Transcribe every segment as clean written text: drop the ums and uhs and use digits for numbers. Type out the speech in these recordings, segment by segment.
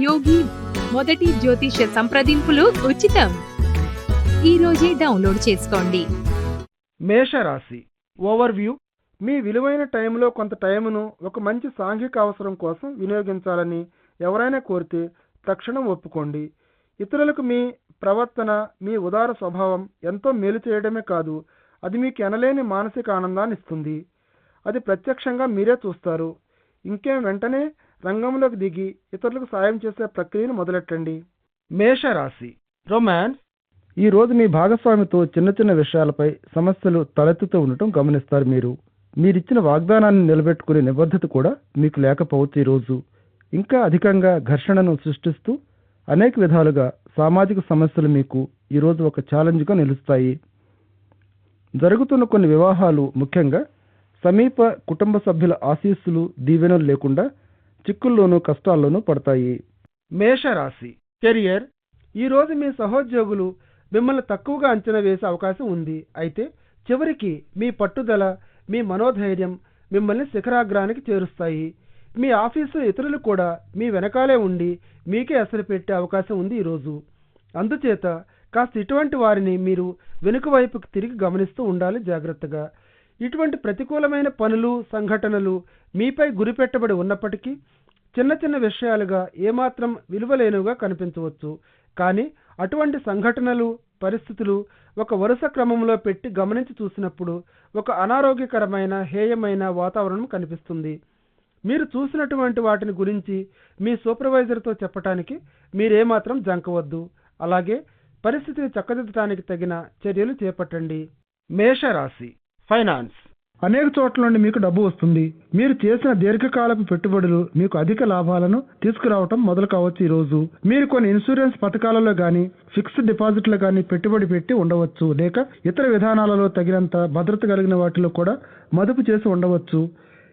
యోగి మొదటి జ్యోతిష సంప్రదింపులు ఉచితం. ఈ రోజే డౌన్లోడ్ చేసుకోండి. మేషరాశి ఓవర్వ్యూ. మీ విలువైన టైంలో కొంత టైమును ఒక మంచి సాంఘిక అవసరం కోసం వినియోగించాలని ఎవరైనా కోరితే తక్షణం ఒప్పుకోండి. ఇతరులకు మీ ప్రవర్తన, మీ ఉదార స్వభావం ఎంతో మేలు చేయడమే కాదు, అది మీకు ఎనలేని మానసిక ఆనందాన్ని ఇస్తుంది. అది ప్రత్యక్షంగా మీరే చూస్తారు. ఇంకేం, వెంటనే రంగంలోకి దిగి ఇతరులకు సాయం చేసే ప్రక్రియను మొదలెట్టండి. మేషరాశి రొమాన్స్. ఈరోజు మీ భాగస్వామితో చిన్న చిన్న విషయాలపై సమస్యలు తలెత్తుతూ ఉండటం గమనిస్తారు. మీరిచ్చిన వాగ్దానాన్ని నిలబెట్టుకునే నిబద్ధత కూడా మీకు లేకపోవచ్చు. ఈరోజు ఇంకా అధికంగా ఘర్షణను సృష్టిస్తూ అనేక విధాలుగా సామాజిక సమస్యలు మీకు ఈరోజు ఒక ఛాలెంజ్గా నిలుస్తాయి. జరుగుతున్న కొన్ని వివాహాలు, ముఖ్యంగా సమీప కుటుంబ సభ్యుల ఆశీస్సులు, దీవెనలు లేకుండా చిక్కుల్లోనూ కష్టాల్లోనూ పడతాయి. మేషరాశి కెరియర్. ఈరోజు మీ సహోద్యోగులు మిమ్మల్ని తక్కువగా అంచనా వేసే అవకాశం ఉంది. అయితే చివరికి మీ పట్టుదల, మీ మనోధైర్యం మిమ్మల్ని శిఖరాగ్రానికి చేరుస్తాయి. మీ ఆఫీసు ఇతరులు కూడా మీ వెనకాలే ఉండి మీకే అసలు పెట్టే అవకాశం ఉంది ఈరోజు. అందుచేత కాస్త ఇటువంటి వారిని మీరు వెనుక వైపుకి తిరిగి గమనిస్తూ ఉండాలి జాగ్రత్తగా. ఇటువంటి ప్రతికూలమైన పనులు, సంఘటనలు మీపై గురిపెట్టబడి ఉన్నప్పటికీ చిన్న చిన్న విషయాలుగా ఏమాత్రం విలువలేనివిగా కనిపించవచ్చు. కానీ అటువంటి సంఘటనలు, పరిస్థితులు ఒక వరుస క్రమంలో పెట్టి గమనించి చూసినప్పుడు ఒక అనారోగ్యకరమైన, హేయమైన వాతావరణం కనిపిస్తుంది. మీరు చూసినటువంటి వాటిని గురించి మీ సూపర్వైజర్తో చెప్పటానికి మీరేమాత్రం జంకవద్దు. అలాగే పరిస్థితిని చక్కదిద్దడానికి తగిన చర్యలు చేపట్టండి. మేషరాశి ఫైనాన్స్. అనేక చోట్ల నుండి మీకు డబ్బు వస్తుంది. మీరు చేసిన దీర్ఘకాలపు పెట్టుబడులు మీకు అధిక లాభాలను తీసుకురావటం మొదలు కావచ్చు. ఈరోజు మీరు కొన్ని ఇన్సూరెన్స్ పథకాలలో గానీ, ఫిక్స్డ్ డిపాజిట్లో గానీ పెట్టుబడి పెట్టి ఉండవచ్చు. లేక ఇతర విధానాలలో తగినంత భద్రత కలిగిన వాటిలో కూడా మదుపు చేసి ఉండవచ్చు.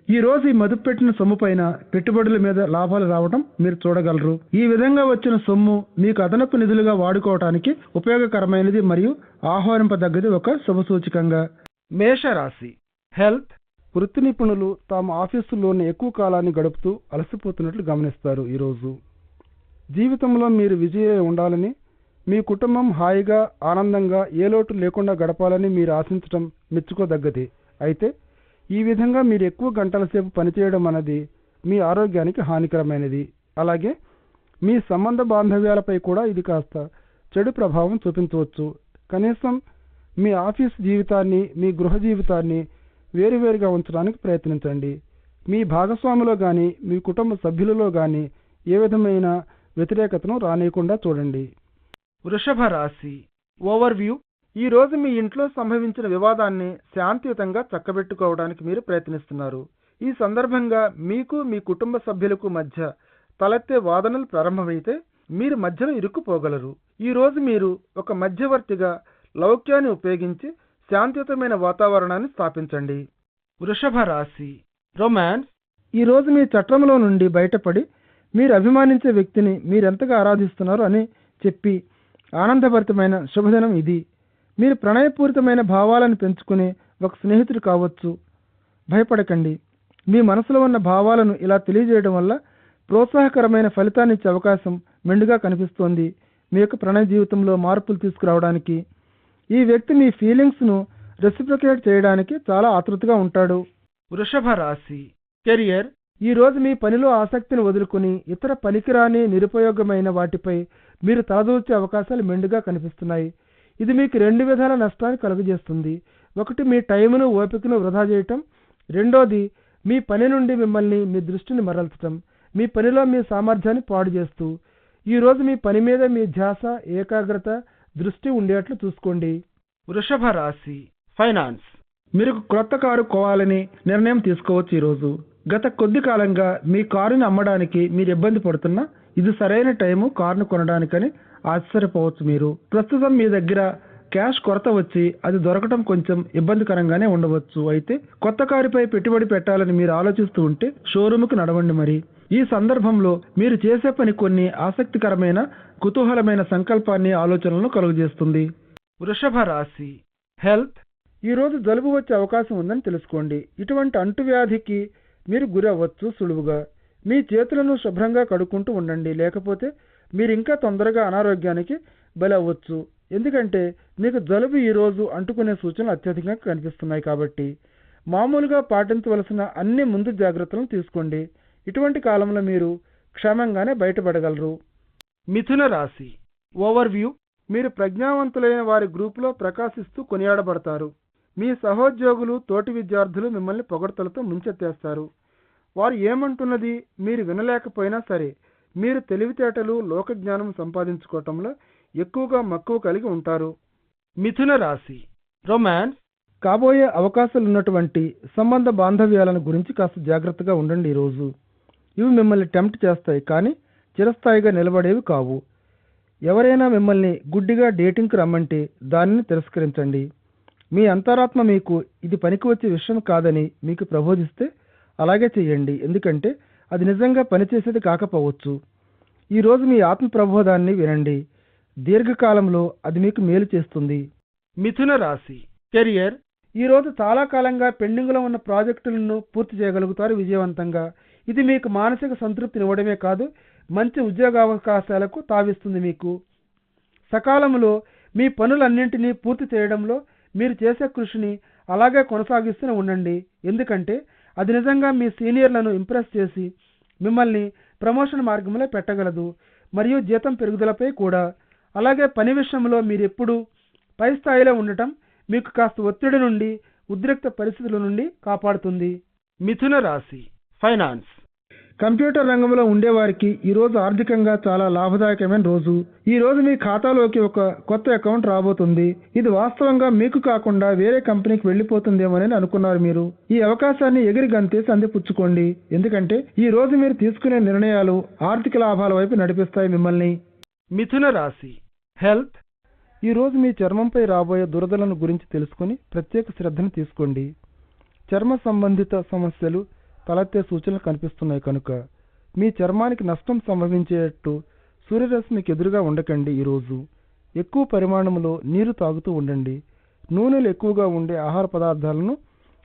ఈ రోజు ఈ మదుపు పెట్టిన సొమ్ము పైన పెట్టుబడుల మీద లాభాలు రావడం మీరు చూడగలరు. ఈ విధంగా వచ్చిన సొమ్ము మీకు అదనపు నిధులుగా వాడుకోవటానికి ఉపయోగకరమైనది మరియు ఆహ్వానింపదగ్గది ఒక శుభసూచకంగా. మేషరాశి హెల్త్. వృత్తి నిపుణులు తాము ఆఫీసుల్లోనే ఎక్కువ కాలాన్ని గడుపుతూ అలసిపోతున్నట్లు గమనిస్తారు. ఈరోజు జీవితంలో మీరు విజయీ ఉండాలని, మీ కుటుంబం హాయిగా, ఆనందంగా, ఏ లోటు లేకుండా గడపాలని మీరు ఆశించడం మెచ్చుకోదగ్గది. అయితే ఈ విధంగా మీరు ఎక్కువ గంటల సేపు పనిచేయడం అనేది మీ ఆరోగ్యానికి హానికరమైనది. అలాగే మీ సంబంధ బాంధవ్యాలపై కూడా ఇది కాస్త చెడు ప్రభావం చూపించవచ్చు. కనీసం మీ ఆఫీస్ జీవితాన్ని, మీ గృహ జీవితాన్ని వేరువేరుగా ఉంచడానికి ప్రయత్నించండి. మీ భాగస్వామిలో కానీ, మీ కుటుంబ సభ్యులలో కానీ ఏ విధమైన వ్యతిరేకతను రానియకుండా చూడండి. వృషభ రాశి ఓవర్వ్యూ. ఈ రోజు మీ ఇంట్లో సంభవించిన వివాదాన్ని శాంతియుతంగా చక్కబెట్టుకోవడానికి మీరు ప్రయత్నిస్తున్నారు. ఈ సందర్భంగా మీకు, మీ కుటుంబ సభ్యులకు మధ్య తలెత్తే వాదనలు ప్రారంభమైతే మీరు మధ్యలో ఇరుక్కుపోగలరు. ఈ రోజు మీరు ఒక మధ్యవర్తిగా లౌక్యాన్ని ఉపయోగించి శాంతియుతమైన వాతావరణాన్ని స్థాపించండి. వృషభ రాశి రొమాన్స్. ఈరోజు మీ చట్రంలో నుండి బయటపడి మీరు అభిమానించే వ్యక్తిని మీరెంతగా ఆరాధిస్తున్నారు అని చెప్పి ఆనందభరితమైన శుభదినం ఇది. మీరు ప్రణయపూరితమైన భావాలను పెంచుకునే ఒక స్నేహితుడు కావచ్చు. భయపడకండి. మీ మనసులో ఉన్న భావాలను ఇలా తెలియజేయడం వల్ల ప్రోత్సాహకరమైన ఫలితాన్ని ఇచ్చే అవకాశం మెండుగా కనిపిస్తోంది. మీ యొక్క ప్రణయ జీవితంలో మార్పులు తీసుకురావడానికి ఈ వ్యక్తి మీ ఫీలింగ్స్ను రెసిప్రొకేట్ చేయడానికి చాలా ఆతృతగా ఉంటాడు. వృషభ రాశి కెరియర్. ఈ రోజు మీ పనిలో ఆసక్తిని వదులుకుని ఇతర పనికిరాని, నిరుపయోగమైన వాటిపై మీరు తలదూర్చే అవకాశాలు మెండుగా కనిపిస్తున్నాయి. ఇది మీకు రెండు విధాల నష్టాన్ని కలుగజేస్తుంది. ఒకటి, మీ టైమును, ఓపికను వృధా చేయటం. రెండోది, మీ పని నుండి మిమ్మల్ని, మీ దృష్టిని మరల్చటం, మీ పనిలో మీ సామర్థ్యాన్ని పాడు చేస్తూ. ఈరోజు మీ పని మీద మీ ధ్యాస, ఏకాగ్రత, దృష్టి ఉండేట్లు చూసుకోండి. వృషభ రాశి ఫైనాన్స్. మీరు క్రొత్త కారు కోవాలని నిర్ణయం తీసుకోవచ్చు. ఈరోజు గత కొద్ది కాలంగా మీ కారుని అమ్మడానికి మీరు ఇబ్బంది పడుతున్నా ఇది సరైన టైము కారును కొనడానికని ఆశ్చర్యపోవచ్చు. మీరు ప్రస్తుతం మీ దగ్గర క్యాష్ కొరత వచ్చి అది దొరకటం కొంచెం ఇబ్బందికరంగానే ఉండవచ్చు. అయితే కొత్త కారుపై పెట్టుబడి పెట్టాలని మీరు ఆలోచిస్తూ ఉంటే షోరూముకు నడవండి. మరి ఈ సందర్భంలో మీరు చేసే పని కొన్ని ఆసక్తికరమైన, కుతూహలమైన సంకల్పాన్ని, ఆలోచనలను కలుగజేస్తుంది. వృషభ రాశి హెల్త్. ఈరోజు జలుబు వచ్చే అవకాశం ఉందని తెలుసుకోండి. ఇటువంటి అంటువ్యాధికి మీరు గురి అవ్వచ్చు సులువుగా. మీ చేతులను శుభ్రంగా కడుక్కుంటూ ఉండండి, లేకపోతే మీరు ఇంకా తొందరగా అనారోగ్యానికి బలి అవ్వచ్చు. ఎందుకంటే మీకు జలుబు ఈరోజు అంటుకునే సూచనలు అత్యధికంగా కనిపిస్తున్నాయి. కాబట్టి మామూలుగా పాటించవలసిన అన్ని ముందు జాగ్రత్తలను తీసుకోండి. ఇటువంటి కాలంలో మీరు క్షేమంగానే బయటపడగలరు. మిథున రాశి ఓవర్వ్యూ. మీరు ప్రజ్ఞావంతులైన వారి గ్రూపులో ప్రకాశిస్తూ కొనియాడబడతారు. మీ సహోద్యోగులు, తోటి విద్యార్థులు మిమ్మల్ని పొగడ్తలతో ముంచెత్తేస్తారు. వారు ఏమంటున్నది మీరు వినలేకపోయినా సరే, మీరు తెలివితేటలు, లోకజ్ఞానం సంపాదించుకోవటంలో ఎక్కువగా మక్కువ కలిగి ఉంటారు. మిథున రాశి రొమాన్స్. కాబోయే అవకాశాలున్నటువంటి సంబంధ బాంధవ్యాలను గురించి కాస్త జాగ్రత్తగా ఉండండి ఈరోజు. ఇవి మిమ్మల్ని టెంప్ట్ చేస్తాయి, కానీ చిరస్థాయిగా నిలబడేవి కావు. ఎవరైనా మిమ్మల్ని గుడ్డిగా డేటింగ్కి రమ్మంటే దానిని తిరస్కరించండి. మీ అంతరాత్మ మీకు ఇది పనికి వచ్చే విషయం కాదని మీకు ప్రబోధిస్తే అలాగే చేయండి, ఎందుకంటే అది నిజంగా పనిచేసేది కాకపోవచ్చు. ఈరోజు మీ ఆత్మ ప్రబోధాన్ని వినండి, దీర్ఘకాలంలో అది మీకు మేలు చేస్తుంది. మిథున రాశి కెరియర్. ఈరోజు చాలా కాలంగా పెండింగ్లో ఉన్న ప్రాజెక్టులను పూర్తి చేయగలుగుతారు విజయవంతంగా. ఇది మీకు మానసిక సంతృప్తినివ్వడమే కాదు, మంచి ఉద్యోగావకాశాలకు తావిస్తుంది. మీకు సకాలంలో మీ పనులన్నింటినీ పూర్తి చేయడంలో మీరు చేసే కృషిని అలాగే కొనసాగిస్తూనే ఉండండి, ఎందుకంటే అది నిజంగా మీ సీనియర్లను ఇంప్రెస్ చేసి మిమ్మల్ని ప్రమోషన్ మార్గంలో పెట్టగలదు, మరియు జీతం పెరుగుదలపై కూడా. అలాగే పని విషయంలో మీరు ఎప్పుడూ పై స్థాయిలో ఉండటం మీకు కాస్త ఒత్తిడి నుండి, ఉద్రిక్త పరిస్థితుల నుండి కాపాడుతుంది. మిథున రాశి ఫైనాన్స్. కంప్యూటర్ రంగంలో ఉండేవారికి ఈరోజు ఆర్థికంగా చాలా లాభదాయకమైన రోజు. ఈ రోజు మీ ఖాతాలోకి ఒక కొత్త అకౌంట్ రాబోతుంది. ఇది వాస్తవంగా మీకు కాకుండా వేరే కంపెనీకి వెళ్ళిపోతుందేమోనని అనుకున్నారు మీరు. ఈ అవకాశాన్ని ఎగిరి గంతేసి అందిపుచ్చుకోండి, ఎందుకంటే ఈ రోజు మీరు తీసుకునే నిర్ణయాలు ఆర్థిక లాభాల వైపు నడిపిస్తాయి మిమ్మల్ని. మిథున రాశి హెల్త్. ఈ రోజు మీ చర్మంపై రాబోయే దురదలను గురించి తెలుసుకుని ప్రత్యేక శ్రద్ధను తీసుకోండి. చర్మ సంబంధిత సమస్యలు తలెత్తే సూచనలు కనిపిస్తున్నాయి కనుక మీ చర్మానికి నష్టం సంభవించేటట్టు సూర్యరశ్మికి ఎదురుగా ఉండకండి. ఈరోజు ఎక్కువ పరిమాణంలో నీరు తాగుతూ ఉండండి. నూనెలు ఎక్కువగా ఉండే ఆహార పదార్థాలను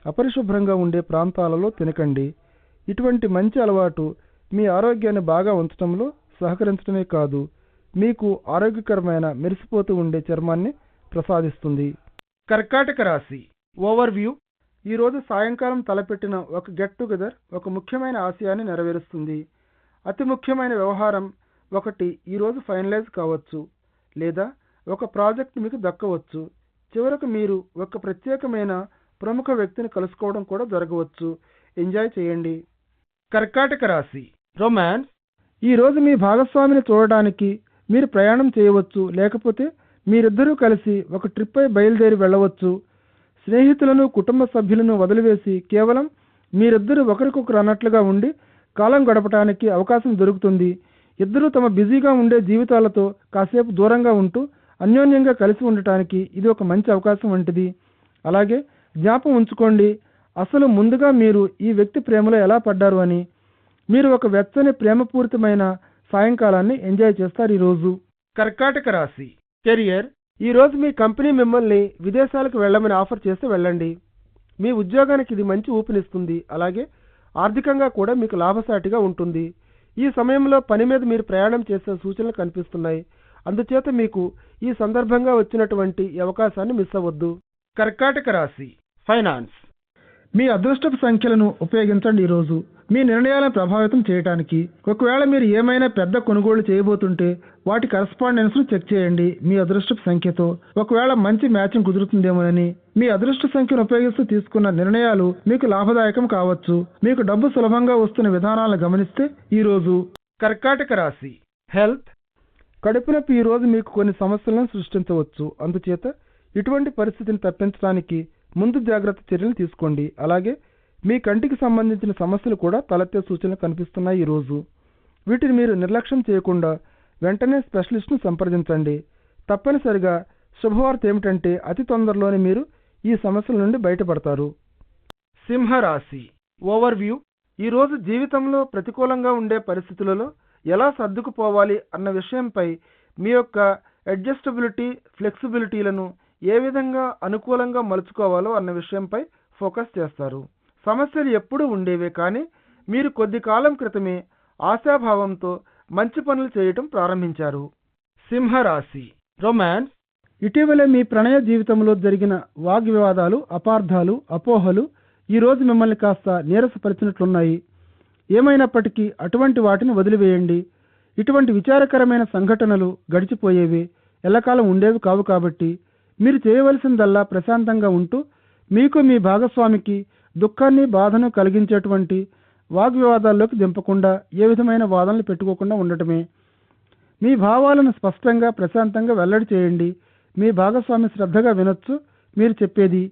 అపరిశుభ్రంగా ఉండే ప్రాంతాలలో తినకండి. ఇటువంటి మంచి అలవాటు మీ ఆరోగ్యాన్ని బాగా ఉంచడంలో సహకరించడమే కాదు, మీకు ఆరోగ్యకరమైన మెరిసిపోతూ ఉండే చర్మాన్ని ప్రసాదిస్తుంది. కర్కాటక రాశి ఓవర్వ్యూ. ఈరోజు సాయంకాలం తలపెట్టిన ఒక గెట్ టుగెదర్ ఒక ముఖ్యమైన ఆశయాన్ని నెరవేరుస్తుంది. అతి ముఖ్యమైన వ్యవహారం ఒకటి ఈరోజు ఫైనలైజ్ కావచ్చు, లేదా ఒక ప్రాజెక్ట్ మీకు దక్కవచ్చు. చివరకు మీరు ఒక ప్రత్యేకమైన ప్రముఖ వ్యక్తిని కలుసుకోవడం కూడా జరగవచ్చు. ఎంజాయ్ చేయండి. కర్కాటక రాశి రొమాన్స్. ఈరోజు మీ భాగస్వామిని చూడడానికి మీరు ప్రయాణం చేయవచ్చు, లేకపోతే మీరిద్దరూ కలిసి ఒక ట్రిప్పై బయలుదేరి వెళ్ళవచ్చు. స్నేహితులను, కుటుంబ సభ్యులను వదిలివేసి కేవలం మీరిద్దరూ ఒకరికొకరు అన్నట్లుగా ఉండి కాలం గడపడానికి అవకాశం దొరుకుతుంది. ఇద్దరూ తమ బిజీగా ఉండే జీవితాలతో కాసేపు దూరంగా ఉంటూ అన్యోన్యంగా కలిసి ఉండటానికి ఇది ఒక మంచి అవకాశం వంటిది. అలాగే జ్ఞాపకం ఉంచుకోండి, అసలు ముందుగా మీరు ఈ వ్యక్తి ప్రేమలో ఎలా పడ్డారు అని. మీరు ఒక వెచ్చని ప్రేమపూరితమైన సాయంకాలాన్ని ఎంజాయ్ చేస్తారు ఈరోజు. కర్కాటక రాశి కెరియర్. ఈరోజు మీ కంపెనీ మిమ్మల్ని విదేశాలకు వెళ్ళమని ఆఫర్ చేస్తే వెళ్ళండి. మీ ఉద్యోగానికి ఇది మంచి ఊపినిస్తుంది, అలాగే ఆర్థికంగా కూడా మీకు లాభసాటిగా ఉంటుంది. ఈ సమయంలో పని మీద మీరు ప్రయాణం చేసే సూచనలు కనిపిస్తున్నాయి, అందుచేత మీకు ఈ సందర్భంగా వచ్చినటువంటి ఈ అవకాశాన్ని మిస్ అవ్వద్దు. కర్కాటక రాశి ఫైనాన్స్. మీ అదృష్టపు సంఖ్యలను ఉపయోగించండి ఈరోజు మీ నిర్ణయాలను ప్రభావితం చేయడానికి. ఒకవేళ మీరు ఏమైనా పెద్ద కొనుగోలు చేయబోతుంటే వాటి కరస్పాండెన్స్ను చెక్ చేయండి మీ అదృష్టపు సంఖ్యతో. ఒకవేళ మంచి మ్యాచింగ్ కుదురుతుందేమోనని. మీ అదృష్ట సంఖ్యను ఉపయోగిస్తూ తీసుకున్న నిర్ణయాలు మీకు లాభదాయకం కావచ్చు. మీకు డబ్బు సులభంగా వస్తున్న విధానాలను గమనిస్తే ఈరోజు. కర్కాటక రాశి హెల్త్. కడుపు నొప్పి ఈరోజు మీకు కొన్ని సమస్యలను సృష్టించవచ్చు, అందుచేత ఇటువంటి పరిస్థితిని తప్పించడానికి ముందు జాగ్రత్త చర్యలు తీసుకోండి. అలాగే మీ కంటికి సంబంధించిన సమస్యలు కూడా తలెత్తే సూచనలు కనిపిస్తున్నాయి ఈరోజు. వీటిని మీరు నిర్లక్ష్యం చేయకుండా వెంటనే స్పెషలిస్ట్ను సంప్రదించండి. తప్పనిసరిగా శుభవార్త ఏమిటంటే అతి తొందరలోనే మీరు ఈ సమస్యల నుండి బయటపడతారు. సింహరాశి ఓవర్వ్యూ. ఈరోజు జీవితంలో ప్రతికూలంగా ఉండే పరిస్థితులలో ఎలా సర్దుకుపోవాలి అన్న విషయంపై మీ యొక్క అడ్జస్టబిలిటీ, ఫ్లెక్సిబిలిటీలను ఏ విధంగా అనుకూలంగా మలుచుకోవాలో అన్న విషయంపై ఫోకస్ చేస్తారు. సమస్యలు ఎప్పుడూ ఉండేవే, కానీ మీరు కొద్ది కాలం క్రితమే ఆశాభావంతో మంచి పనులు చేయటం ప్రారంభించారు. సింహరాశి రొమాన్స్. ఇటీవలే మీ ప్రణయ జీవితంలో జరిగిన వాగ్వివాదాలు, అపార్థాలు, అపోహలు ఈరోజు మిమ్మల్ని కాస్త నీరసపరిచినట్లున్నాయి. ఏమైనప్పటికీ అటువంటి వాటిని వదిలివేయండి. ఇటువంటి విచారకరమైన సంఘటనలు గడిచిపోయేవి, ఎల్లకాలం ఉండేవి కావు. కాబట్టి మీరు చేయవలసిందల్లా ప్రశాంతంగా ఉంటూ మీకు మీ భాగస్వామికి దుఃఖాన్ని, బాధను కలిగించేటువంటి వాగ్వివాదాల్లోకి దింపకుండా ఏ విధమైన వాదనలు పెట్టుకోకుండా ఉండటమే. మీ భావాలను స్పష్టంగా, ప్రశాంతంగా వెల్లడి చేయండి. మీ భాగస్వామి శ్రద్ధగా వినొచ్చు మీరు చెప్పేది.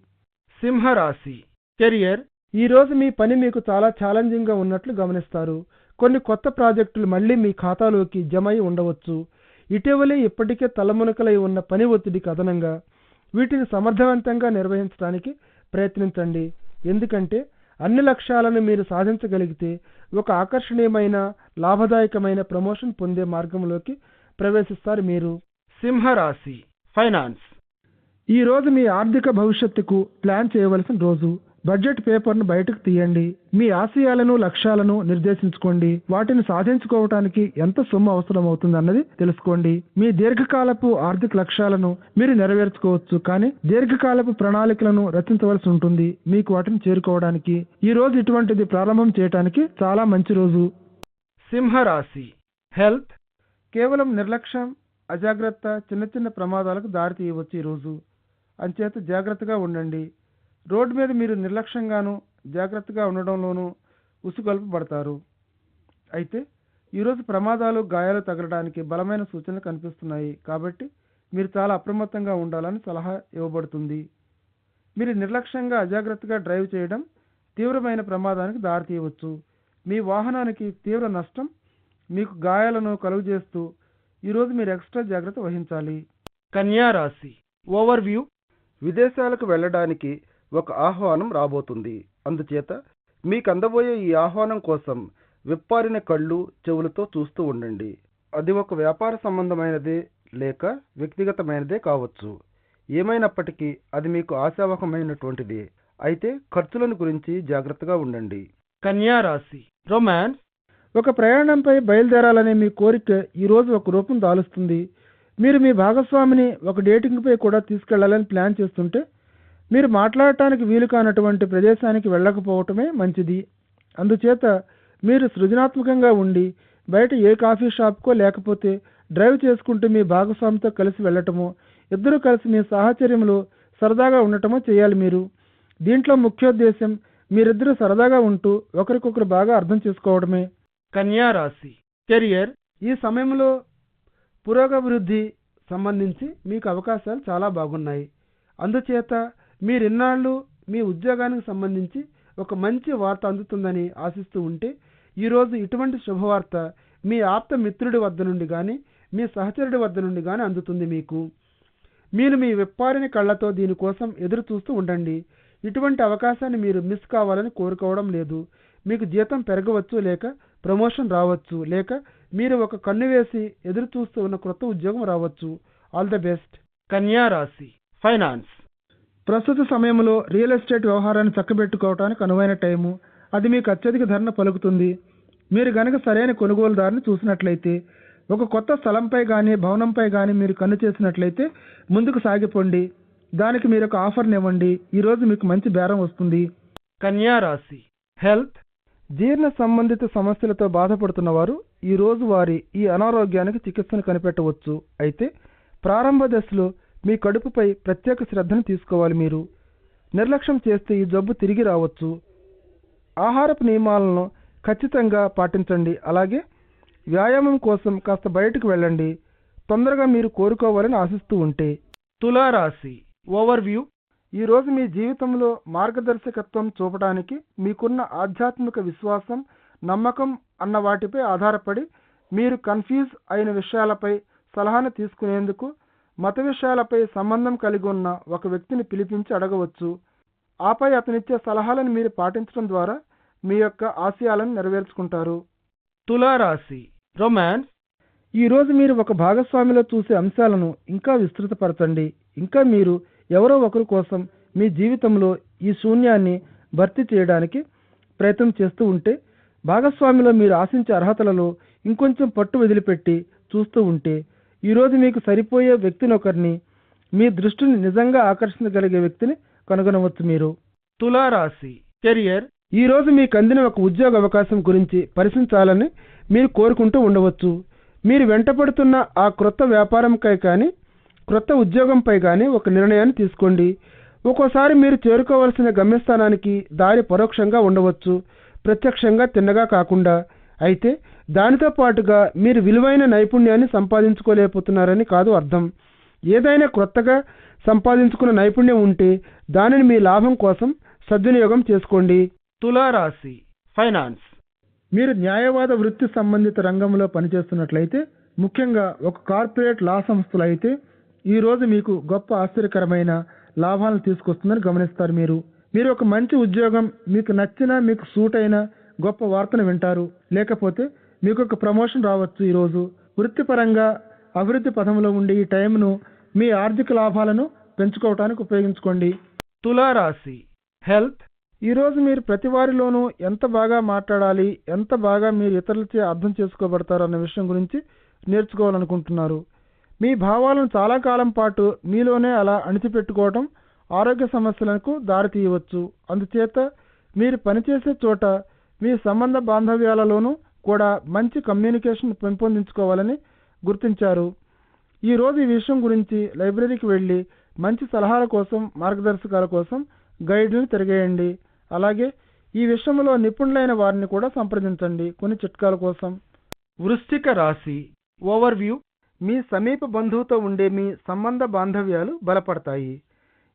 సింహరాశి కెరియర్. ఈరోజు మీ పని మీకు చాలా ఛాలెంజింగ్గా ఉన్నట్లు గమనిస్తారు. కొన్ని కొత్త ప్రాజెక్టులు మళ్ళీ మీ ఖాతాలోకి జమ అయి ఉండవచ్చు. ఇటీవలే ఇప్పటికే తలమునకలై ఉన్న పని ఒత్తిడికి అదనంగా వీటిని సమర్థవంతంగా నిర్వహించడానికి ప్రయత్నించండి. ఎందుకంటే అన్ని లక్ష్యాలను మీరు సాధించగలిగితే ఒక ఆకర్షణీయమైన, లాభదాయకమైన ప్రమోషన్ పొందే మార్గంలోకి ప్రవేశిస్తారు మీరు. సింహరాశి ఫైనాన్స్. ఈరోజు మీ ఆర్థిక భవిష్యత్తుకు ప్లాన్ చేయవలసిన రోజు. బడ్జెట్ పేపర్ను బయటకు తీయండి. మీ ఆశయాలను, లక్ష్యాలను నిర్దేశించుకోండి. వాటిని సాధించుకోవటానికి ఎంత సొమ్ము అవసరం అవుతుందన్నది తెలుసుకోండి. మీ దీర్ఘకాలపు ఆర్థిక లక్ష్యాలను మీరు నెరవేర్చుకోవచ్చు, కానీ దీర్ఘకాలపు ప్రణాళికలను రచించవలసి ఉంటుంది మీకు వాటిని చేరుకోవడానికి. ఈ రోజు ఇటువంటిది ప్రారంభం చేయడానికి చాలా మంచి రోజు. సింహరాశి హెల్త్. కేవలం నిర్లక్ష్యం, అజాగ్రత్త చిన్న చిన్న ప్రమాదాలకు దారి తీయవచ్చు ఈరోజు. అంచేత జాగ్రత్తగా ఉండండి. రోడ్డు మీద మీరు నిర్లక్ష్యంగాను, జాగ్రత్తగా ఉండడంలోనూ ఉసుగొల్పబడతారు. అయితే ఈరోజు ప్రమాదాలు, గాయాలు తగలడానికి బలమైన సూచనలు కనిపిస్తున్నాయి. కాబట్టి మీరు చాలా అప్రమత్తంగా ఉండాలని సలహా ఇవ్వబడుతుంది. మీరు నిర్లక్ష్యంగా, అజాగ్రత్తగా డ్రైవ్ చేయడం తీవ్రమైన ప్రమాదానికి దారితీయవచ్చు. మీ వాహనానికి తీవ్ర నష్టం, మీకు గాయాలను కలుగజేస్తూ ఈరోజు మీరు ఎక్స్ట్రా జాగ్రత్త వహించాలి. కన్యా రాశి ఓవర్వ్యూ. విదేశాలకు వెళ్ళడానికి ఒక ఆహ్వానం రాబోతుంది. అందుచేత మీకు అందబోయే ఈ ఆహ్వానం కోసం విప్పారిన కళ్ళు, చెవులతో చూస్తూ ఉండండి. అది ఒక వ్యాపార సంబంధమైనదే లేక వ్యక్తిగతమైనదే కావచ్చు. ఏమైనప్పటికీ అది మీకు ఆశావహమైనటువంటిది. అయితే ఖర్చులను గురించి జాగ్రత్తగా ఉండండి. కన్యా రాశి రొమాన్స్. ఒక ప్రయాణంపై బయలుదేరాలనే మీ కోరిక ఈరోజు ఒక రూపం దాలుస్తుంది. మీరు మీ భాగస్వామిని ఒక డేటింగ్పై కూడా తీసుకెళ్లాలని ప్లాన్ చేస్తుంటే మీరు మాట్లాడటానికి వీలు కానటువంటి ప్రదేశానికి వెళ్ళకపోవటమే మంచిది. అందుచేత మీరు సృజనాత్మకంగా ఉండి బయట ఏ కాఫీ షాప్కో లేకపోతే డ్రైవ్ చేసుకుంటూ మీ భాగస్వామితో కలిసి వెళ్ళటమో, ఇద్దరూ కలిసి మీ సాహచర్యంలో సరదాగా ఉండటమో చేయాలి మీరు. దీంట్లో ముఖ్యోద్దేశం మీరిద్దరూ సరదాగా ఉంటూ ఒకరికొకరు బాగా అర్థం చేసుకోవడమే. కన్యా రాశి కెరియర్. ఈ సమయంలో పురోగవృద్ధి సంబంధించి మీకు అవకాశాలు చాలా బాగున్నాయి. అందుచేత మీరిన్నాళ్ళు మీ ఉద్యోగానికి సంబంధించి ఒక మంచి వార్త అందుతుందని ఆశిస్తూ ఉంటే ఈరోజు ఇటువంటి శుభవార్త మీ ఆప్త మిత్రుడి వద్ద నుండి కానీ, మీ సహచరుడి వద్ద నుండి కానీ అందుతుంది మీకు. మీరు మీ విప్పారిన కళ్ళతో దీనికోసం ఎదురు చూస్తూ ఉండండి. ఇటువంటి అవకాశాన్ని మీరు మిస్ కావాలని కోరుకోవడం లేదు. మీకు జీతం పెరగవచ్చు, లేక ప్రమోషన్ రావచ్చు, లేక మీరు ఒక కన్ను వేసి ఎదురు చూస్తూ ఉన్న కొత్త ఉద్యోగం రావచ్చు. All the best. కన్యా రాశి ఫైనాన్స్. ప్రస్తుత సమయంలో రియల్ ఎస్టేట్ వ్యవహారాన్ని చక్కబెట్టుకోవడానికి అనువైన టైము. అది మీకు అత్యధిక ధరను పలుకుతుంది. మీరు గనక సరైన కొనుగోలుదారుని చూసినట్లయితే, ఒక కొత్త స్థలంపై కానీ, భవనంపై కానీ మీరు కన్ను చేసినట్లయితే ముందుకు సాగిపోండి. దానికి మీరు ఒక ఆఫర్ని ఇవ్వండి. ఈరోజు మీకు మంచి బేరం వస్తుంది. కన్యా రాశి హెల్త్. జీర్ణ సంబంధిత సమస్యలతో బాధపడుతున్న వారు ఈరోజు వారి ఈ అనారోగ్యానికి చికిత్సను కనిపెట్టవచ్చు. అయితే ప్రారంభ దశలో మీ కడుపుపై ప్రత్యేక శ్రద్ధను తీసుకోవాలి. మీరు నిర్లక్ష్యం చేస్తే ఈ జబ్బు తిరిగి రావచ్చు. ఆహారపు నియమాలను ఖచ్చితంగా పాటించండి. అలాగే వ్యాయామం కోసం కాస్త బయటకు వెళ్ళండి. తొందరగా మీరు కోరుకోవాలని ఆశిస్తూ ఉంటే. తులారాశి ఓవర్వ్యూ. ఈరోజు మీ జీవితంలో మార్గదర్శకత్వం చూపడానికి మీకున్న ఆధ్యాత్మిక విశ్వాసం, నమ్మకం అన్న వాటిపై ఆధారపడి మీరు కన్ఫ్యూజ్ అయిన విషయాలపై సలహాను తీసుకునేందుకు మత విషయాలపై సంబంధం కలిగి ఉన్న ఒక వ్యక్తిని పిలిపించి అడగవచ్చు. ఆపై అతనిచ్చే సలహాలను మీరు పాటించడం ద్వారా మీ యొక్క ఆశయాలను నెరవేర్చుకుంటారు. తులారాశి రొమాన్స్. ఈరోజు మీరు ఒక భాగస్వామిలో చూసే అంశాలను ఇంకా విస్తృతపరచండి. ఇంకా మీరు ఎవరో ఒకరి కోసం మీ జీవితంలో ఈ శూన్యాన్ని భర్తీ చేయడానికి ప్రయత్నం చేస్తూ ఉంటే భాగస్వామిలో మీరు ఆశించే అర్హతలలో ఇంకొంచెం పట్టు వదిలిపెట్టి చూస్తూ ఉంటే ఈరోజు మీకు సరిపోయే వ్యక్తిని ఒకరిని, మీ దృష్టిని నిజంగా ఆకర్షించగలిగే వ్యక్తిని కనుగొనవచ్చు. మీరు తులారాశి కెరియర్, ఈరోజు మీకు అందిన ఒక ఉద్యోగ అవకాశం గురించి పరిశీలించాలని మీరు కోరుకుంటూ ఉండవచ్చు. మీరు వెంటపడుతున్న ఆ క్రొత్త వ్యాపారంపై కానీ క్రొత్త ఉద్యోగంపై కానీ ఒక నిర్ణయాన్ని తీసుకోండి. ఒక్కోసారి మీరు చేరుకోవలసిన గమ్యస్థానానికి దారి పరోక్షంగా ఉండవచ్చు, ప్రత్యక్షంగా తిన్నగా కాకుండా. అయితే దానితో పాటుగా మీరు విలువైన నైపుణ్యాన్ని సంపాదించుకోలేకపోతున్నారని కాదు అర్థం. ఏదైనా క్రొత్తగా సంపాదించుకున్న నైపుణ్యం ఉంటే దానిని మీ లాభం కోసం సద్వినియోగం చేసుకోండి. తులారాశి ఫైనాన్స్, మీరు న్యాయవాద వృత్తి సంబంధిత రంగంలో పనిచేస్తున్నట్లయితే, ముఖ్యంగా ఒక కార్పొరేట్ లా సంస్థలు అయితే ఈరోజు మీకు గొప్ప ఆశ్చర్యకరమైన లాభాలను తీసుకొస్తుందని గమనిస్తారు. మీరు ఒక మంచి ఉద్యోగం, మీకు నచ్చిన, మీకు సూట్ అయిన గొప్ప వార్తను వింటారు. లేకపోతే మీకు ఒక ప్రమోషన్ రావచ్చు. ఈరోజు వృత్తిపరంగా అభివృద్ధి పథంలో ఉండే ఈ టైంను మీ ఆర్థిక లాభాలను పెంచుకోవడానికి ఉపయోగించుకోండి. తులారాశి హెల్త్, ఈరోజు మీరు ప్రతి వారిలోనూ ఎంత బాగా మాట్లాడాలి, ఎంత బాగా మీరు ఇతరులచే అర్థం చేసుకోబడతారు అన్న విషయం గురించి నేర్చుకోవాలనుకుంటున్నారు. మీ భావాలను చాలా కాలం పాటు మీలోనే అలా అణిచిపెట్టుకోవడం ఆరోగ్య సమస్యలకు దారితీయవచ్చు. అందుచేత మీరు పనిచేసే చోట మీ సంబంధ బాంధవ్యాలలోనూ కూడా మంచి కమ్యూనికేషన్ పెంపొందించుకోవాలని గుర్తించారు. ఈరోజు ఈ విషయం గురించి లైబ్రరీకి వెళ్ళి మంచి సలహాల కోసం, మార్గదర్శకాల కోసం గైడ్లను తిరగేయండి. అలాగే ఈ విషయంలో నిపుణులైన వారిని కూడా సంప్రదించండి కొన్ని చిట్కాల కోసం. వృశ్చిక రాశి ఓవర్వ్యూ, మీ సమీప బంధువుతో ఉండే మీ సంబంధ బాంధవ్యాలు బలపడతాయి.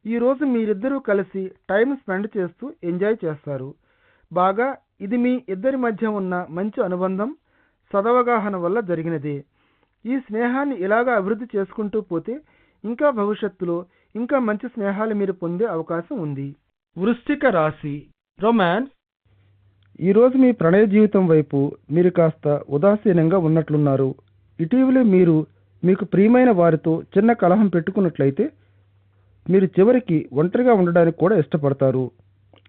ఈరోజు మీరిద్దరూ కలిసి టైం స్పెండ్ చేస్తూ ఎంజాయ్ చేస్తారు. బాగా ఇది మీ ఇద్దరి మధ్య ఉన్న మంచి అనుబంధం, సదవగాహన వల్ల జరిగినదే. ఈ స్నేహాన్ని ఇలాగా అభివృద్ధి చేసుకుంటూ పోతే ఇంకా భవిష్యత్తులో ఇంకా మంచి స్నేహాలు మీరు పొందే అవకాశం ఉంది. వృశ్చిక రాశి రొమాన్స్, ఈరోజు మీ ప్రణయ జీవితం వైపు మీరు కాస్త ఉదాసీనంగా ఉన్నట్లున్నారు. ఇటీవలే మీరు మీకు ప్రియమైన వారితో చిన్న కలహం పెట్టుకున్నట్లయితే మీరు చివరికి ఒంటరిగా ఉండడానికి కూడా ఇష్టపడతారు.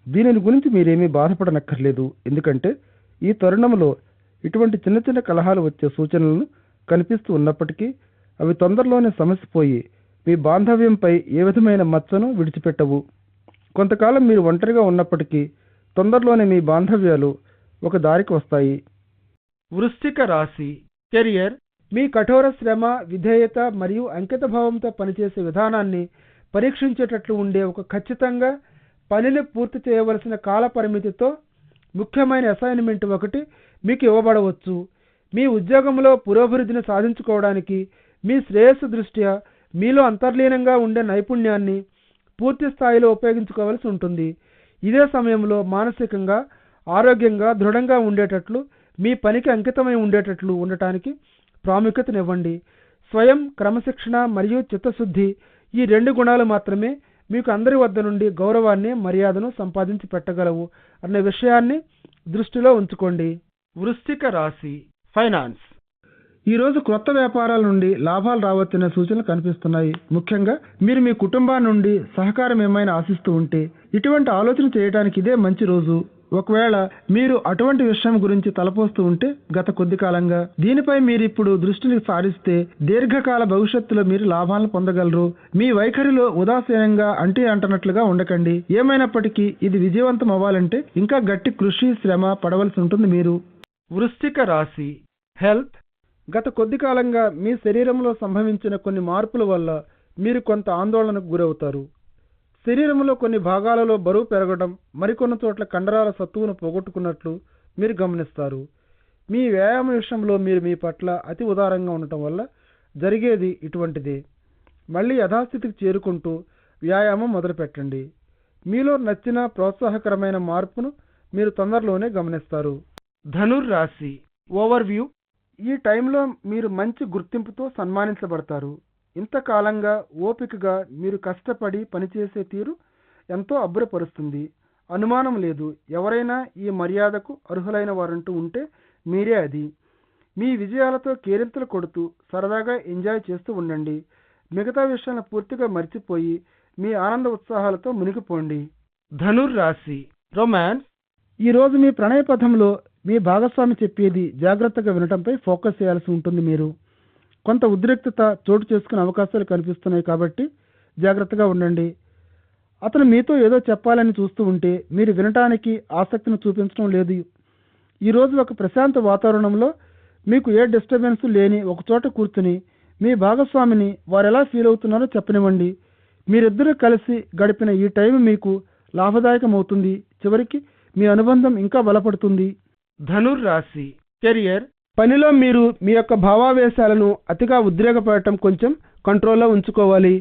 దీనిని గురించి మీరేమీ బాధపడనక్కర్లేదు. ఎందుకంటే ఈ తరుణంలో ఇటువంటి చిన్న చిన్న కలహాలు వచ్చే సూచనలను కనిపిస్తూ ఉన్నప్పటికీ అవి తొందరలోనే సమసిపోయి మీ బాంధవ్యంపై ఏ విధమైన మచ్చను విడిచిపెట్టవు. కొంతకాలం మీరు ఒంటరిగా ఉన్నప్పటికీ తొందరలోనే మీ బాంధవ్యాలు ఒక దారికి వస్తాయి. వృశ్చిక రాశి కెరియర్, మీ కఠోర శ్రమ, విధేయత మరియు అంకితభావంతో పనిచేసే విధానాన్ని పరీక్షించేటట్లు ఉండే ఒక ఖచ్చితంగా పనిని పూర్తి చేయవలసిన కాల పరిమితితో ముఖ్యమైన అసైన్మెంట్ ఒకటి మీకు ఇవ్వబడవచ్చు. మీ ఉద్యోగంలో పురోభివృద్ధిని సాధించుకోవడానికి మీ శ్రేయస్సు దృష్ట్యా మీలో అంతర్లీనంగా ఉండే నైపుణ్యాన్ని పూర్తి స్థాయిలో ఉపయోగించుకోవాల్సి ఉంటుంది. ఇదే సమయంలో మానసికంగా, ఆరోగ్యంగా, దృఢంగా ఉండేటట్లు, మీ పనికి అంకితమై ఉండేటట్లు ఉండటానికి ప్రాముఖ్యతనివ్వండి. స్వయం క్రమశిక్షణ మరియు చిత్తశుద్ధి, ఈ 2 గుణాలు మాత్రమే మీకు అందరి వద్ద నుండి గౌరవాన్ని, మర్యాదను సంపాదించి పెట్టగలవు అనే విషయాన్ని దృష్టిలో ఉంచుకోండి. వృశ్చిక రాశి ఫైనాన్స్, ఈరోజు క్రొత్త వ్యాపారాల నుండి లాభాలు రావచ్చనే సూచనలు కనిపిస్తున్నాయి. ముఖ్యంగా మీరు మీ కుటుంబం నుండి సహకారం ఏమైనా ఆశిస్తూ ఉంటే ఇటువంటి ఆలోచన చేయడానికి ఇదే మంచి రోజు. ఒకవేళ మీరు అటువంటి విషయం గురించి తలపోస్తూ ఉంటే గత కొద్ది కాలంగా దీనిపై మీరు ఇప్పుడు దృష్టిని సారిస్తే దీర్ఘకాల భవిష్యత్తులో మీరు లాభాలను పొందగలరు. మీ వైఖరిలో ఉదాసీనంగా అంటున్నట్లుగా ఉండకండి. ఏమైనప్పటికీ ఇది విజయవంతం అవ్వాలంటే ఇంకా గట్టి కృషి, శ్రమ పడవలసి ఉంటుంది. మీరు వృశ్చిక రాశి హెల్త్, గత కొద్ది కాలంగా మీ శరీరంలో సంభవించిన కొన్ని మార్పుల వల్ల మీరు కొంత ఆందోళనకు గురవుతారు. శరీరంలో కొన్ని భాగాలలో బరువు పెరగడం, మరికొన్ని చోట్ల కండరాల సత్తువును పోగొట్టుకున్నట్లు మీరు గమనిస్తారు. మీ వ్యాయామం విషయంలో మీరు మీ పట్ల అతి ఉదారంగా ఉండటం వల్ల జరిగేది ఇటువంటిదే. మళ్ళీ యథాస్థితికి చేరుకుంటూ వ్యాయామం మొదలుపెట్టండి. మీలో నచ్చిన ప్రోత్సాహకరమైన మార్పును మీరు తొందరలోనే గమనిస్తారు. ధనుర్రాశి ఓవర్వ్యూ, ఈ టైంలో మీరు మంచి గుర్తింపుతో సన్మానించబడతారు. ఇంతకాలంగా ఓపికగా మీరు కష్టపడి పనిచేసే తీరు ఎంతో అబ్బురపరుస్తుంది. అనుమానం లేదు, ఎవరైనా ఈ మర్యాదకు అర్హులైన వారంటూ ఉంటే మీరే అది. మీ విజయాలతో కేరింతలు కొడుతూ సరదాగా ఎంజాయ్ చేస్తూ ఉండండి. మిగతా విషయాలను పూర్తిగా మర్చిపోయి మీ ఆనంద ఉత్సాహాలతో మునిగిపోండి. ధనుర్రాశి రొమాన్స్, ఈరోజు మీ ప్రణయ పథంలో మీ భాగస్వామి చెప్పేది జాగ్రత్తగా వినటంపై ఫోకస్ చేయాల్సి ఉంటుంది. మీరు కొంత ఉద్రిక్తత చోటు చేసుకునే అవకాశాలు కనిపిస్తున్నాయి కాబట్టి జాగ్రత్తగా ఉండండి. అతను మీతో ఏదో చెప్పాలని చూస్తూ ఉంటే మీరు వినటానికి ఆసక్తిని చూపించడం లేదు. ఈరోజు ఒక ప్రశాంత వాతావరణంలో మీకు ఏ డిస్టర్బెన్స్ లేని ఒక చోట కూర్చుని మీ భాగస్వామిని వారు ఎలా ఫీల్ అవుతున్నారో చెప్పనివ్వండి. మీరిద్దరూ కలిసి గడిపిన ఈ టైం మీకు లాభదాయకమవుతుంది. చివరికి మీ అనుబంధం ఇంకా బలపడుతుంది. ధనుర్రాశి కెరియర్. పనిలో మీరు మీ యొక్క భావావేశాలను అతిగా ఉద్రేకపడటం కొంచెం కంట్రోల్లో ఉంచుకోవాలి.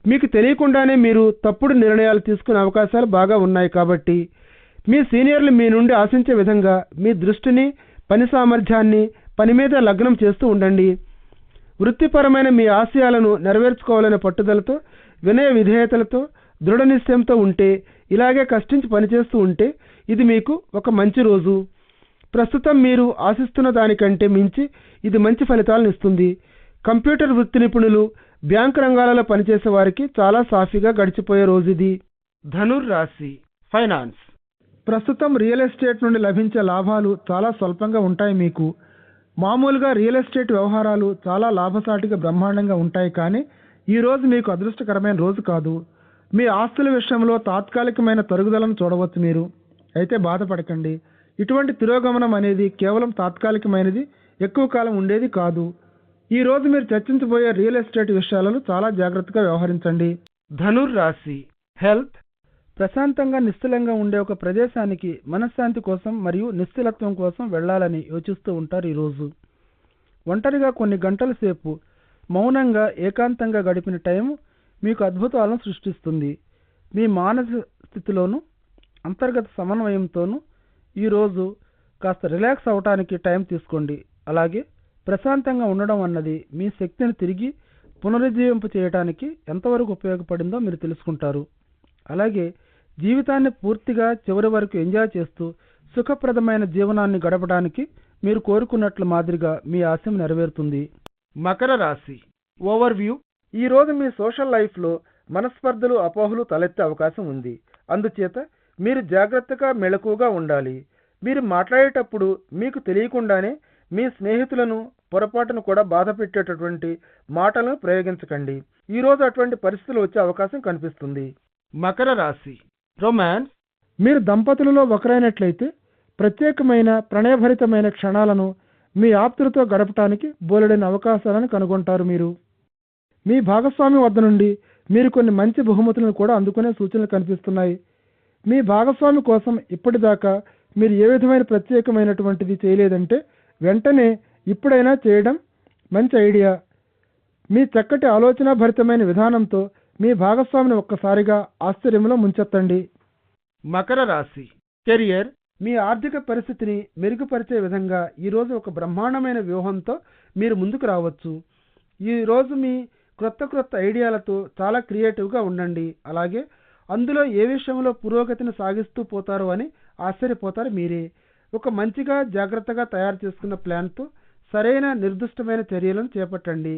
మీకు తెలియకుండానే మీరు తప్పుడు నిర్ణయాలు తీసుకునే అవకాశాలు బాగా ఉన్నాయి కాబట్టి మీ సీనియర్లు మీ నుండి ఆశించే విధంగా మీ దృష్టిని, పని సామర్థ్యాన్ని పని మీద లగ్నం చేస్తూ ఉండండి. వృత్తిపరమైన మీ ఆశయాలను నెరవేర్చుకోవాలనే పట్టుదలతో, వినయ విధేయతలతో, దృఢ నిశ్చయంతో ఉంటే, ఇలాగే కష్టించి పనిచేస్తూ ఉంటే ఇది మీకు ఒక మంచి రోజు. ప్రస్తుతం మీరు ఆశిస్తున్న దానికంటే మించి ఇది మంచి ఫలితాలను ఇస్తుంది. కంప్యూటర్ వృత్తి నిపుణులు, బ్యాంకు రంగాలలో పనిచేసే వారికి చాలా సాఫీగా గడిచిపోయే రోజు ఇది. ధనుర్రాశి ఫైనాన్స్. ప్రస్తుతం రియల్ ఎస్టేట్ నుండి లభించే లాభాలు చాలా స్వల్పంగా ఉంటాయి. మీకు మామూలుగా రియల్ ఎస్టేట్ వ్యవహారాలు చాలా లాభసాటిగా బ్రహ్మాండంగా ఉంటాయి. కానీ ఈ రోజు మీకు అదృష్టకరమైన రోజు కాదు. మీ ఆస్తుల విషయంలో తాత్కాలికమైన తరుగుదలను చూడవచ్చు మీరు. అయితే బాధపడకండి. ఇటువంటి తిరోగమనం అనేది కేవలం తాత్కాలికమైనది, ఎక్కువ కాలం ఉండేది కాదు. ఈ రోజు మీరు చర్చించబోయే రియల్ ఎస్టేట్ విషయాలను చాలా జాగ్రత్తగా వ్యవహరించండి. ధనుర్రాశి హెల్త్. ప్రశాంతంగా నిశ్చలంగా ఉండే ఒక ప్రదేశానికి మనశ్శాంతి కోసం మరియు నిశ్చలత్వం కోసం వెళ్ళాలని యోచిస్తూ ఉంటారు. ఈరోజు ఒంటరిగా కొన్ని గంటల సేపు మౌనంగా ఏకాంతంగా గడిపిన టైం మీకు అద్భుతాలను సృష్టిస్తుంది. మీ మానసిక స్థితిలోనూ అంతర్గత సమన్వయంతోనూ ఈరోజు కాస్త రిలాక్స్ అవటానికి టైం తీసుకోండి. అలాగే ప్రశాంతంగా ఉండడం అన్నది మీ శక్తిని తిరిగి పునరుజ్జీవింప చేయడానికి ఎంతవరకు ఉపయోగపడిందో మీరు తెలుసుకుంటారు. అలాగే జీవితాన్ని పూర్తిగా చివరి వరకు ఎంజాయ్ చేస్తూ సుఖప్రదమైన జీవనాన్ని గడపడానికి మీరు కోరుకున్నట్లు మాదిరిగా మీ ఆశయం నెరవేరుతుంది. మకర రాశి ఓవర్వ్యూ. ఈరోజు మీ సోషల్ లైఫ్లో మనస్పర్ధలు, అపోహలు తలెత్తే అవకాశం ఉంది. అందుచేత మీరు జాగ్రత్తగా, మెలకువగా ఉండాలి. మీరు మాట్లాడేటప్పుడు మీకు తెలియకుండానే మీ స్నేహితులను పొరపాటును కూడా బాధ పెట్టేటటువంటి మాటలను ప్రయోగించకండి. ఈరోజు అటువంటి పరిస్థితులు వచ్చే అవకాశం కనిపిస్తుంది. మకర రాశి రొమాన్స్. మీరు దంపతులలో ఒకరైనట్లయితే ప్రత్యేకమైన ప్రణయభరితమైన క్షణాలను మీ ఆప్తులతో గడపటానికి బోలెడైన అవకాశాలను కనుగొంటారు. మీరు మీ భాగస్వామి వద్ద నుండి మీరు కొన్ని మంచి బహుమతులను కూడా అందుకునే సూచనలు కనిపిస్తున్నాయి. మీ భాగస్వామి కోసం ఇప్పటిదాకా మీరు ఏ విధమైన ప్రత్యేకమైనటువంటిది చేయలేదంటే వెంటనే ఇప్పుడైనా చేయడం మంచి ఐడియా. మీ చక్కటి ఆలోచన భరితమైన విధానంతో మీ భాగస్వామిని ఒక్కసారిగా ఆశ్చర్యంలో ముంచెత్తండి. మకర రాశి కెరియర్. మీ ఆర్థిక పరిస్థితిని మెరుగుపరిచే విధంగా ఈరోజు ఒక బ్రహ్మాండమైన వ్యూహంతో మీరు ముందుకు రావచ్చు. ఈరోజు మీ క్రొత్త ఐడియాలతో చాలా క్రియేటివ్గా ఉండండి. అలాగే అందులో ఏ విషయంలో పురోగతిని సాగిస్తూ పోతారో అని ఆశ్చర్యపోతారు మీరే. ఒక మంచిగా జాగ్రత్తగా తయారు చేసుకున్న ప్లాన్తో సరైన నిర్దిష్టమైన చర్యలను చేపట్టండి.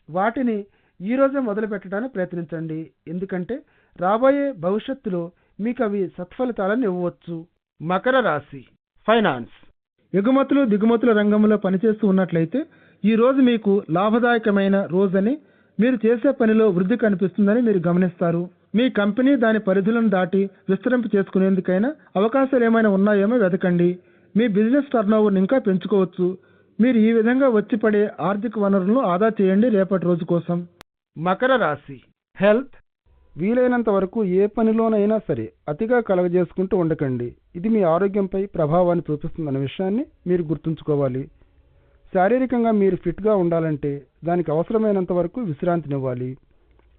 వాటిని ఈరోజే మొదలు పెట్టడానికి ప్రయత్నించండి. ఎందుకంటే రాబోయే భవిష్యత్తులో మీకు అవి సత్ఫలితాలను ఇవ్వవచ్చు. మకర రాశి ఫైనాన్స్. ఎగుమతులు దిగుమతుల రంగంలో పనిచేస్తూ ఉన్నట్లయితే ఈరోజు మీకు లాభదాయకమైన రోజని, మీరు చేసే పనిలో వృద్ధి కనిపిస్తుందని మీరు గమనిస్తారు. మీ కంపెనీ దాని పరిధులను దాటి విస్తరింప చేసుకునేందుకైనా అవకాశాలు ఏమైనా ఉన్నాయేమో వెతకండి. మీ బిజినెస్ టర్నోవర్ని ఇంకా పెంచుకోవచ్చు. మీరు ఈ విధంగా వచ్చి పడే ఆర్థిక వనరులను ఆదా చేయండి రేపటి రోజు కోసం. మకర రాశి హెల్త్. వీలైనంత వరకు ఏ పనిలోనైనా సరే అతిగా కలగజేసుకుంటూ ఉండకండి. ఇది మీ ఆరోగ్యంపై ప్రభావాన్ని చూపిస్తుందన్న విషయాన్ని మీరు గుర్తుంచుకోవాలి. శారీరకంగా మీరు ఫిట్గా ఉండాలంటే దానికి అవసరమైనంత వరకు విశ్రాంతినివ్వాలి.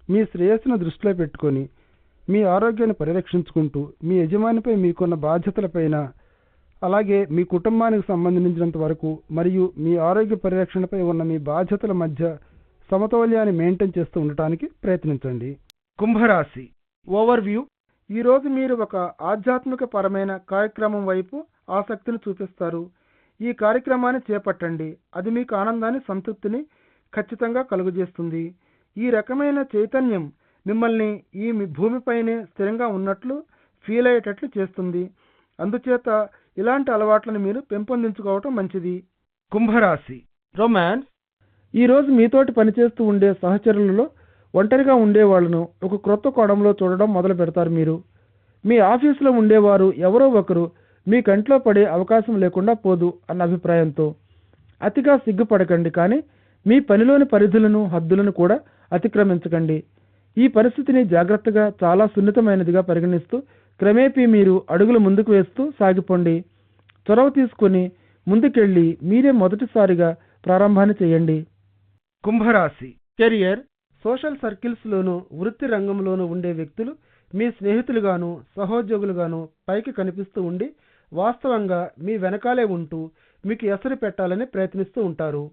మీ శ్రేయస్సును దృష్టిలో పెట్టుకొని మీ ఆరోగ్యాన్ని పరిరక్షించుకుంటూ మీ యజమానిపై మీకున్న బాధ్యతలపైన, అలాగే మీ కుటుంబానికి సంబంధించినంత వరకు మరియు మీ ఆరోగ్య పరిరక్షణపై ఉన్న మీ బాధ్యతల మధ్య సమతౌల్యాన్ని మెయింటైన్ చేస్తూ ఉండటానికి ప్రయత్నించండి. కుంభరాశి ఓవర్వ్యూ. ఈరోజు మీరు ఒక ఆధ్యాత్మిక పరమైన కార్యక్రమం వైపు ఆసక్తిని చూపిస్తారు. ఈ కార్యక్రమాన్ని చేపట్టండి. అది మీకు ఆనందాన్ని, సంతృప్తిని ఖచ్చితంగా కలుగజేస్తుంది. ఈ రకమైన చైతన్యం మిమ్మల్ని ఈ భూమిపైనే స్థిరంగా ఉన్నట్లు ఫీల్ అయ్యేటట్లు చేస్తుంది. అందుచేత ఇలాంటి అలవాట్లను మీరు పెంపొందించుకోవటం మంచిది. కుంభరాశి రొమాన్స్. ఈరోజు మీతోటి పనిచేస్తూ ఉండే సహచరులలో ఒంటరిగా ఉండేవాళ్లను ఒక క్రొత్త కోణంలో చూడడం మొదలు పెడతారు మీరు. మీ ఆఫీసులో ఉండేవారు ఎవరో ఒకరు మీ కంట్లో పడే అవకాశం లేకుండా పోదు అన్న అభిప్రాయంతో. అతిగా సిగ్గుపడకండి, కానీ మీ పనిలోని పరిధులను హద్దులను కూడా అతిక్రమించకండి. ఈ పరిస్థితిని జాగ్రత్తగా చాలా సున్నితమైనదిగా పరిగణిస్తూ క్రమేపీ మీరు అడుగులు ముందుకు వేస్తూ సాగిపోండి. చొరవ తీసుకుని ముందుకెళ్ళి మీరే మొదటిసారిగా ప్రారంభాన్ని చేయండి. కుంభరాశి కెరియర్. సోషల్ సర్కిల్స్లోనూ వృత్తి రంగంలోనూ ఉండే వ్యక్తులు మీ స్నేహితులుగాను సహోద్యోగులుగాను పైకి కనిపిస్తూ ఉండి వాస్తవంగా మీ వెనకాలే ఉంటూ మీకు ఎసరు పెట్టాలని ప్రయత్నిస్తూ ఉంటారు.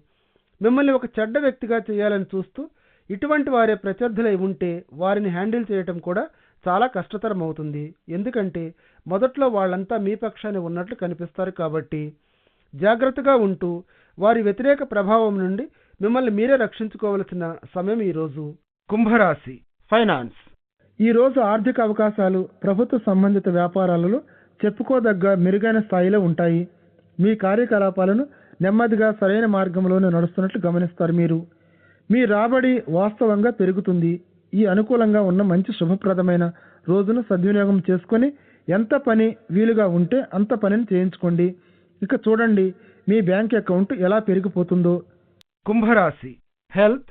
మిమ్మల్ని ఒక చెడ్డ వ్యక్తిగా చేయాలని చూస్తూ ఇటువంటి వారే ప్రత్యర్థులై ఉంటే వారిని హ్యాండిల్ చేయటం కూడా చాలా కష్టతరం అవుతుంది. ఎందుకంటే మొదట్లో వాళ్ళంతా మీ పక్షాన్ని ఉన్నట్లు కనిపిస్తారు కాబట్టి జాగ్రత్తగా ఉంటూ వారి వ్యతిరేక ప్రభావం నుండి మిమ్మల్ని మీరే రక్షించుకోవలసిన సమయం ఈరోజు. కుంభరాశి ఫైనాన్స్. ఈరోజు ఆర్థిక అవకాశాలు ప్రభుత్వ సంబంధిత వ్యాపారాలలో చెప్పుకోదగ్గ మెరుగైన స్థాయిలో ఉంటాయి. మీ కార్యకలాపాలను నెమ్మదిగా సరైన మార్గంలోనే నడుస్తున్నట్లు గమనిస్తారు మీరు. మీ రాబడి వాస్తవంగా పెరుగుతుంది. ఈ అనుకూలంగా ఉన్న మంచి శుభప్రదమైన రోజును సద్వినియోగం చేసుకొని ఎంత పని వీలుగా ఉంటే అంత పనిని చేయించుకోండి. ఇక చూడండి మీ బ్యాంక్ అకౌంట్ ఎలా పెరిగిపోతుందో. కుంభరాశి హెల్త్.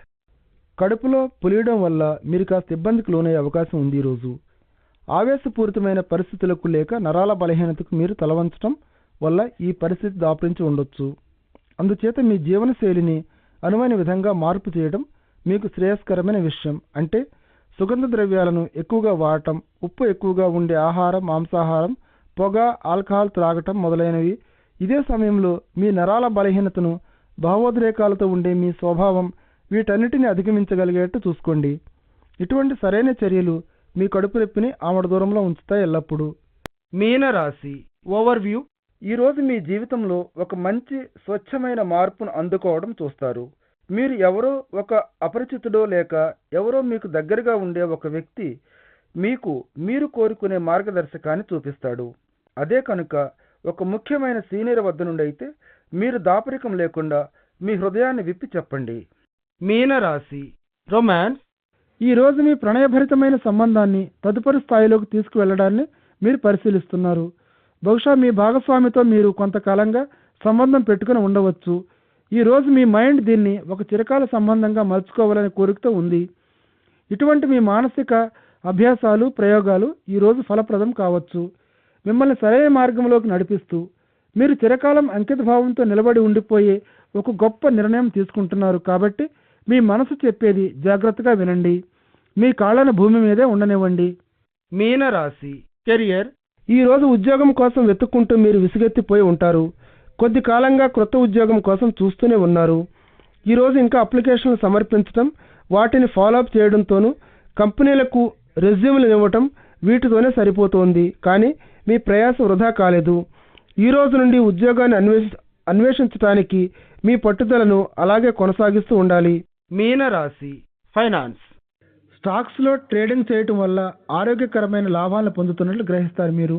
కడుపులో పులియడం వల్ల మీరు కాస్త ఇబ్బందికి లోనయ్యే అవకాశం ఉంది ఈరోజు. ఆవేశపూరితమైన పరిస్థితులకు లేక నరాల బలహీనతకు మీరు తలవంచడం వల్ల ఈ పరిస్థితి దాపురించి ఉండొచ్చు. అందుచేత మీ జీవనశైలిని అనువైన విధంగా మార్పు చేయడం మీకు శ్రేయస్కరమైన విషయం. అంటే సుగంధ ద్రవ్యాలను ఎక్కువగా వాడటం, ఉప్పు ఎక్కువగా ఉండే ఆహారం, మాంసాహారం, పొగ, ఆల్కహాల్ త్రాగటం మొదలైనవి. ఇదే సమయంలో మీ నరాల బలహీనతను, భావోద్రేకాలతో ఉండే మీ స్వభావం వీటన్నిటిని అధిగమించగలిగేట్టు చూసుకోండి. ఇటువంటి సరైన చర్యలు మీ కడుపు నొప్పిని ఆమడ దూరంలో ఉంచుతాయి ఎల్లప్పుడూ. మీనరాశి ఓవర్వ్యూ. ఈరోజు మీ జీవితంలో ఒక మంచి స్వచ్ఛమైన మార్పును అందుకోవడం చూస్తారు. మీరు ఎవరో ఒక అపరిచితుడో లేక ఎవరో మీకు దగ్గరగా ఉండే ఒక వ్యక్తి మీకు మీరు కోరుకునే మార్గదర్శకాన్ని చూపిస్తాడు. అదే కనుక ఒక ముఖ్యమైన సీనియర్ వద్ద నుండి అయితే మీరు దాపరికం లేకుండా మీ హృదయాన్ని విప్పి చెప్పండి. మీనరాశి రొమాన్స్. ఈరోజు మీ ప్రణయభరితమైన సంబంధాన్ని తదుపరి స్థాయిలోకి తీసుకువెళ్లడాన్ని మీరు పరిశీలిస్తున్నారు. బహుశా మీ భాగస్వామితో మీరు కొంతకాలంగా సంబంధం పెట్టుకుని ఉండవచ్చు. ఈరోజు మీ మైండ్ దీన్ని ఒక చిరకాల సంబంధంగా మలుచుకోవాలనే కోరికతో ఉంది. ఇటువంటి మీ మానసిక అభ్యాసాలు, ప్రయోగాలు ఈరోజు ఫలప్రదం కావచ్చు. మిమ్మల్ని సరైన మార్గంలోకి నడిపిస్తూ మీరు చిరకాలం అంకిత భావంతో నిలబడి ఉండిపోయే ఒక గొప్ప నిర్ణయం తీసుకుంటున్నారు. కాబట్టి మీ మనసు చెప్పేది జాగ్రత్తగా వినండి. మీ కాళ్ళను భూమి మీదే ఉండనివ్వండి. మీనరాశి కెరియర్. ఈరోజు ఉద్యోగం కోసం వెతుక్కుంటూ మీరు విసుగెత్తిపోయి ఉంటారు. కొద్ది కాలంగా క్రొత్త ఉద్యోగం కోసం చూస్తూనే ఉన్నారు. ఈరోజు ఇంకా అప్లికేషన్లు సమర్పించడం, వాటిని ఫాలోఅప్ చేయడంతోనూ కంపెనీలకు రెజ్యూమ్లు ఇవ్వటం వీటితోనే సరిపోతోంది. కానీ మీ ప్రయాస వృధా కాలేదు. ఈ రోజు నుండి ఉద్యోగాన్ని అన్వేషించడానికి మీ పట్టుదలను అలాగే కొనసాగిస్తూ ఉండాలి. మీనరాశి ఫైనాన్స్. స్టాక్స్లో ట్రేడింగ్ చేయటం వల్ల ఆరోగ్యకరమైన లాభాలను పొందుతున్నట్లు గ్రహిస్తారు మీరు.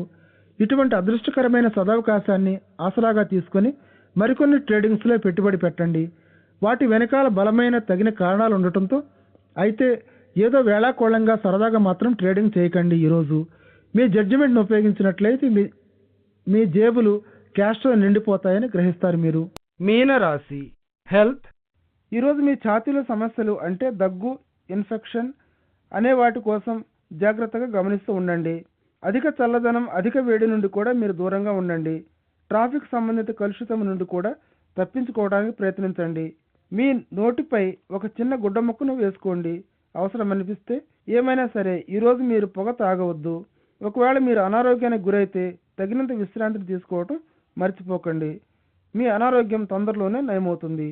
ఇటువంటి అదృష్టకరమైన సదవకాశాన్ని ఆసరాగా తీసుకొని మరికొన్ని ట్రేడింగ్స్లో పెట్టుబడి పెట్టండి. వాటి వెనకాల బలమైన తగిన కారణాలు ఉండటంతో. అయితే ఏదో వేళాకోళంగా సరదాగా మాత్రం ట్రేడింగ్ చేయకండి. ఈరోజు మీ జడ్జిమెంట్ను ఉపయోగించినట్లయితే మీ జేబులు క్యాష్తో నిండిపోతాయని గ్రహిస్తారు మీరు. మీనరాశి హెల్త్. ఈరోజు మీ ఛాతీలో సమస్యలు అంటే దగ్గు, ఇన్ఫెక్షన్ అనే వాటి కోసం జాగ్రత్తగా గమనిస్తూ ఉండండి. అధిక చల్లదనం, అధిక వేడి నుండి కూడా మీరు దూరంగా ఉండండి. ట్రాఫిక్ సంబంధిత కలుషితం నుండి కూడా తప్పించుకోవడానికి ప్రయత్నించండి. మీ నోటిపై ఒక చిన్న గుడ్డ ముక్కను వేసుకోండి. అవసరం అనిపిస్తే. ఏమైనా సరే ఈరోజు మీరు పొగ తాగవద్దు. ఒకవేళ మీరు అనారోగ్యానికి గురైతే తగినంత విశ్రాంతిని తీసుకోవటం మర్చిపోకండి. మీ అనారోగ్యం తొందరలోనే నయమవుతుంది.